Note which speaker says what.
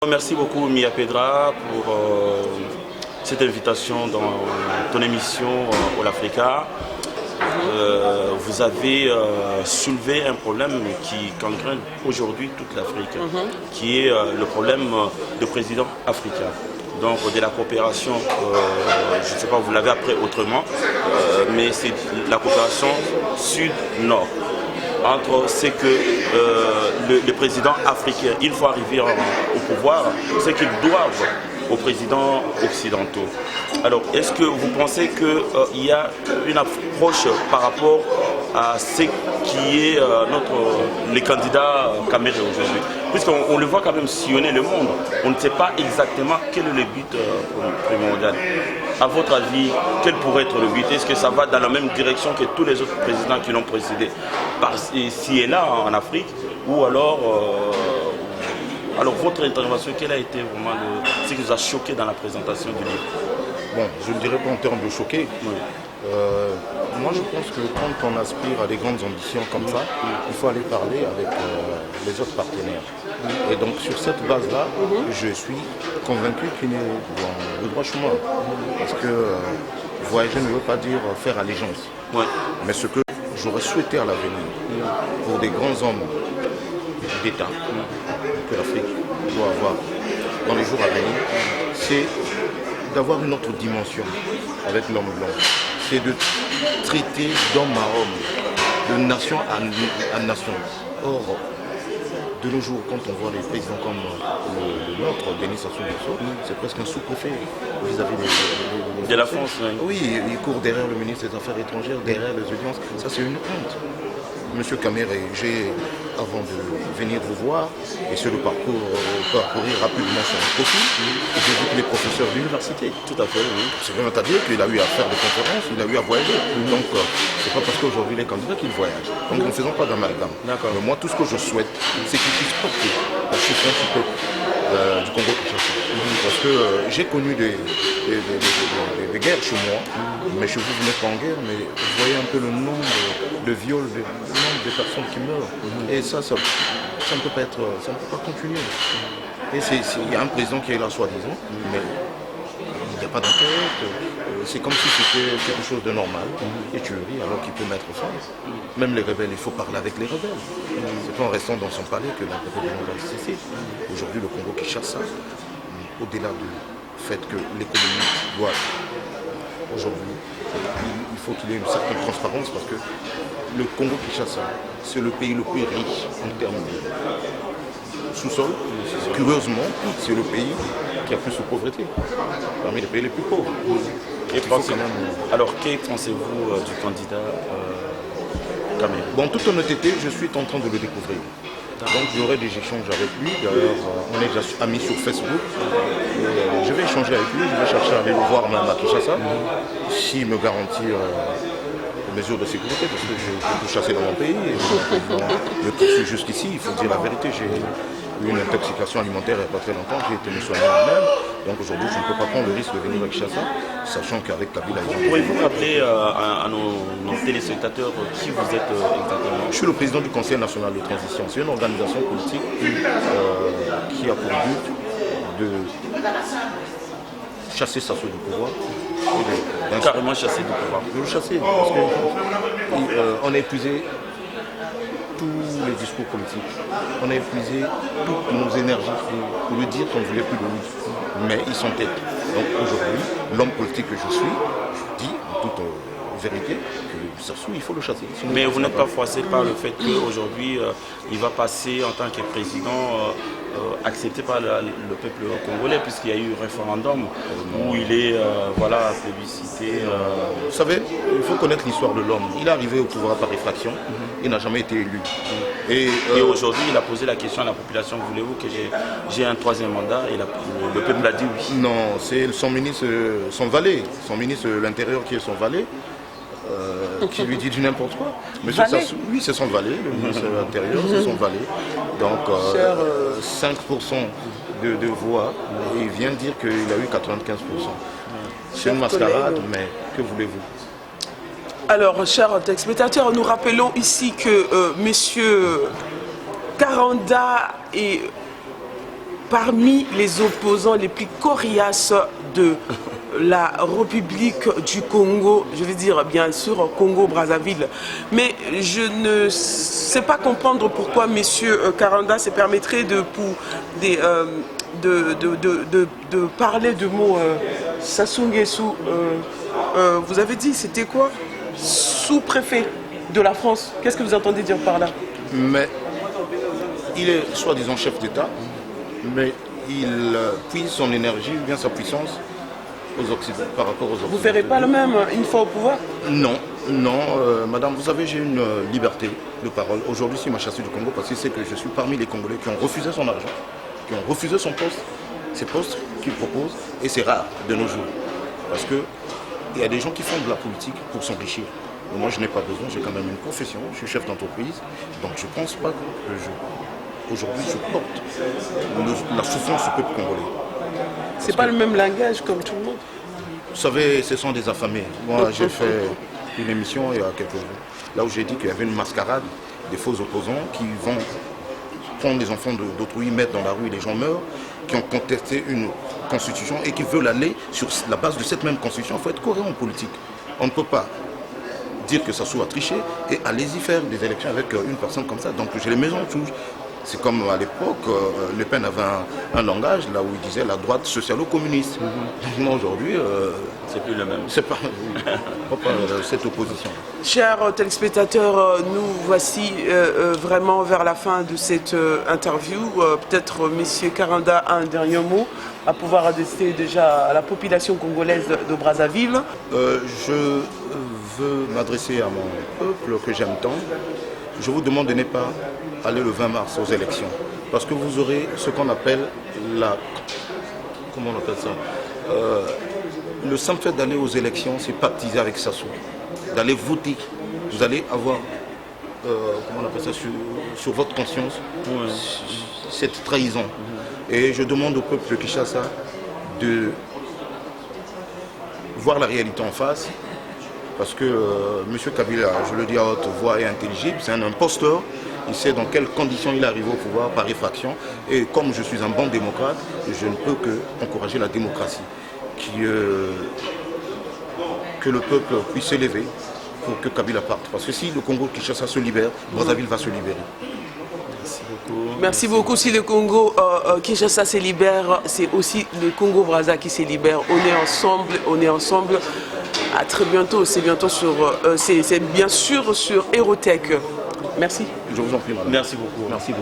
Speaker 1: Merci beaucoup Mia Pedra pour cette invitation dans ton émission All Africa. Vous avez soulevé un problème qui gangrène aujourd'hui toute l'Afrique, qui est le problème de président africain. Donc de la coopération, je ne sais pas, vous l'avez appris autrement, mais c'est la coopération sud-nord. Entre ce que les présidents africains, il faut arriver au pouvoir, ce qu'ils doivent aux présidents occidentaux. Alors, est-ce que vous pensez qu'il y a une approche par rapport à ce qui est les candidats Kamere aujourd'hui? Puisqu'on le voit quand même sillonner le monde, on ne sait pas exactement quel est le but primordial. À votre avis, quel pourrait être le but? Est-ce que ça va dans la même direction que tous les autres présidents qui l'ont précédé, ici et là en Afrique? Ou alors votre intervention, quelle a été vraiment ce qui vous a choqué dans la présentation du livre?
Speaker 2: Bon, je ne dirais pas en termes de choqué. Oui. Moi, je pense que quand on aspire à des grandes ambitions comme ça, il faut aller parler avec les autres partenaires. Et donc, sur cette base-là, je suis convaincu qu'il est dans le droit chemin. Parce que voyager ne veut pas dire faire allégeance. Oui. Mais ce que j'aurais souhaité à l'avenir, pour des grands hommes d'État que l'Afrique doit avoir dans les jours à venir, c'est d'avoir une autre dimension avec l'homme blanc. C'est de traiter d'homme à homme, de nation à nation. Or, de nos jours, quand on voit les présidents comme le nôtre, Denis Sassou Nguesso, c'est presque un sous-préfet vis-à-vis
Speaker 1: de la France.
Speaker 2: Oui, il court derrière le ministre des Affaires étrangères, derrière les audiences. Ça, c'est une honte. Monsieur Kamere, avant de venir vous voir, et sur le parcourir rapidement son profil, j'ai vu qu'il est professeur d'université. Tout à fait, oui. C'est vraiment à dire qu'il a eu à faire des conférences, il a eu à voyager. Donc, c'est pas parce qu'aujourd'hui il est candidat qu'il voyage. Donc, ne faisons pas d'amalgame. Mais moi, tout ce que je souhaite, c'est qu'il puisse porter la souffrance du peuple du Congo-Kinshasa. Parce que j'ai connu des guerres chez moi, mais chez vous, vous n'êtes pas en guerre, mais vous voyez un peu le nombre de viols, le nombre de personnes qui meurent. Et ça ne peut pas être, ça ne peut pas continuer. Et il y a un président qui est là soi-disant, mais il n'y a pas d'enquête. C'est comme si c'était quelque chose de normal, et tu ris alors qu'il peut mettre fin. Même les rebelles, il faut parler avec les rebelles. C'est pas en restant dans son palais que la rébellion va cesser. Aujourd'hui, le Congo-Kinshasa, au-delà du fait que l'économie doit, aujourd'hui, il faut qu'il y ait une certaine transparence parce que le Congo-Kinshasa, c'est le pays le plus riche en termes de sous-sol. Curieusement, c'est le pays qui a plus de pauvreté, parmi les pays les plus pauvres.
Speaker 1: Alors, que pensez-vous du candidat Kamere?
Speaker 2: Bon, en toute honnêteté, je suis en train de le découvrir. Donc j'aurai des échanges avec lui. D'ailleurs, on est déjà amis sur Facebook. Je vais échanger avec lui, je vais chercher à aller le voir même à Kinshasa, s'il me garantit des mesures de sécurité, parce que je peux chasser dans mon pays. Je poursuis jusqu'ici, il faut dire la vérité. J'ai eu une intoxication alimentaire il n'y a pas très longtemps, j'ai été me soigner moi-même. Donc aujourd'hui, je ne peux pas prendre le risque de venir à Kinshasa, sachant qu'avec Kabila...
Speaker 1: Pourriez-vous rappeler à nos téléspectateurs qui vous êtes exactement?
Speaker 2: Je suis le président du Conseil national de transition. C'est une organisation politique qui a pour but de chasser Sassou du pouvoir.
Speaker 1: Carrément chasser du pouvoir.
Speaker 2: De le chasser, parce qu'on a épuisé tous les discours politiques. On a épuisé toutes nos énergies pour lui dire qu'on ne voulait plus de lui. Mais il s'entête. Donc aujourd'hui, l'homme politique que je suis, je dis en toute vérité que Sassou, il faut le chasser.
Speaker 1: Mais vous n'êtes pas froissé par le fait qu'aujourd'hui, il va passer en tant que président accepté par le peuple congolais, puisqu'il y a eu un référendum où il est plébiscité.
Speaker 2: Vous savez, il faut connaître l'histoire de l'homme. Il est arrivé au pouvoir par effraction, il n'a jamais été élu.
Speaker 1: Et aujourd'hui, il a posé la question à la population, voulez-vous que j'ai un troisième mandat? Et le peuple a dit oui.
Speaker 2: Non, c'est son ministre, son valet, son ministre de l'Intérieur qui est son valet. qui lui dit du n'importe quoi.
Speaker 3: Monsieur
Speaker 2: Sassou, oui, c'est son valet, le ministre de l'Intérieur, c'est son valet. Donc 5% de voix, et il vient dire qu'il a eu 95%. C'est une mascarade, mais que voulez-vous?
Speaker 3: Alors, chers téléspectateurs, nous rappelons ici que Monsieur Karanda est parmi les opposants les plus coriaces de la République du Congo, je veux dire bien sûr Congo-Brazzaville. Mais je ne sais pas comprendre pourquoi M. Karanda se permettrait de parler de mots Sassou Nguesso. Vous avez dit, c'était quoi? Sous-préfet de la France. Qu'est-ce que vous entendez dire par là?
Speaker 2: Mais il est soi-disant chef d'État, mais il puise son énergie, ou bien sa puissance aux Occidentaux, par rapport aux Occidentaux.
Speaker 3: Vous ne ferez pas le même une fois au pouvoir?
Speaker 2: Non, non, madame, vous savez, j'ai une liberté de parole. Aujourd'hui, il m'a chassé du Congo parce qu'il sait que je suis parmi les Congolais qui ont refusé son argent, qui ont refusé son poste, ces postes qu'il propose, et c'est rare de nos jours. Parce qu'il y a des gens qui font de la politique pour s'enrichir. Moi, je n'ai pas besoin, j'ai quand même une profession, je suis chef d'entreprise, donc je ne pense pas que aujourd'hui je porte la souffrance du peuple congolais.
Speaker 3: C'est pas le même langage comme tout le monde.
Speaker 2: Vous savez, ce sont des affamés. Moi, j'ai fait une émission il y a quelques jours, là où j'ai dit qu'il y avait une mascarade des faux opposants qui vont prendre les enfants d'autrui, mettre dans la rue et les gens meurent, qui ont contesté une constitution et qui veulent aller sur la base de cette même constitution. Il faut être cohérent en politique. On ne peut pas dire que Sassou a triché et allez-y faire des élections avec une personne comme ça. Donc j'ai les maisons touches. C'est comme à l'époque, Le Pen avait un langage là où il disait la droite socialo-communiste. Non, aujourd'hui,
Speaker 1: c'est plus le même.
Speaker 2: C'est pas cette opposition.
Speaker 3: Chers téléspectateurs, nous voici vraiment vers la fin de cette interview. Peut-être M. Karanda a un dernier mot à pouvoir adresser déjà à la population congolaise de Brazzaville.
Speaker 2: Je veux m'adresser à mon peuple que j'aime tant. Je vous demande de ne pas aller le 20 mars aux élections. Parce que vous aurez ce qu'on appelle comment on appelle ça, le simple fait d'aller aux élections, c'est pactiser avec Sassou. D'aller voter. Vous allez avoir, comment on appelle ça, sur votre conscience, cette trahison. Et je demande au peuple de Kinshasa de voir la réalité en face. Parce que M. Kabila, je le dis à haute voix, est intelligible, c'est un imposteur. Il sait dans quelles conditions il arrive au pouvoir par effraction. Et comme je suis un bon démocrate, je ne peux qu'encourager la démocratie. Que le peuple puisse s'élever pour que Kabila parte. Parce que si le Congo-Kinshasa se libère, Brazzaville va se libérer.
Speaker 3: Merci beaucoup. Merci beaucoup. Si le Congo Kinshasa se libère, c'est aussi le Congo-Brazza qui se libère. On est ensemble, on est ensemble. À très bientôt, c'est bientôt sur, c'est bien sûr sur Hérotech. Merci.
Speaker 2: Je vous en prie, madame.
Speaker 1: Merci beaucoup.
Speaker 2: Merci.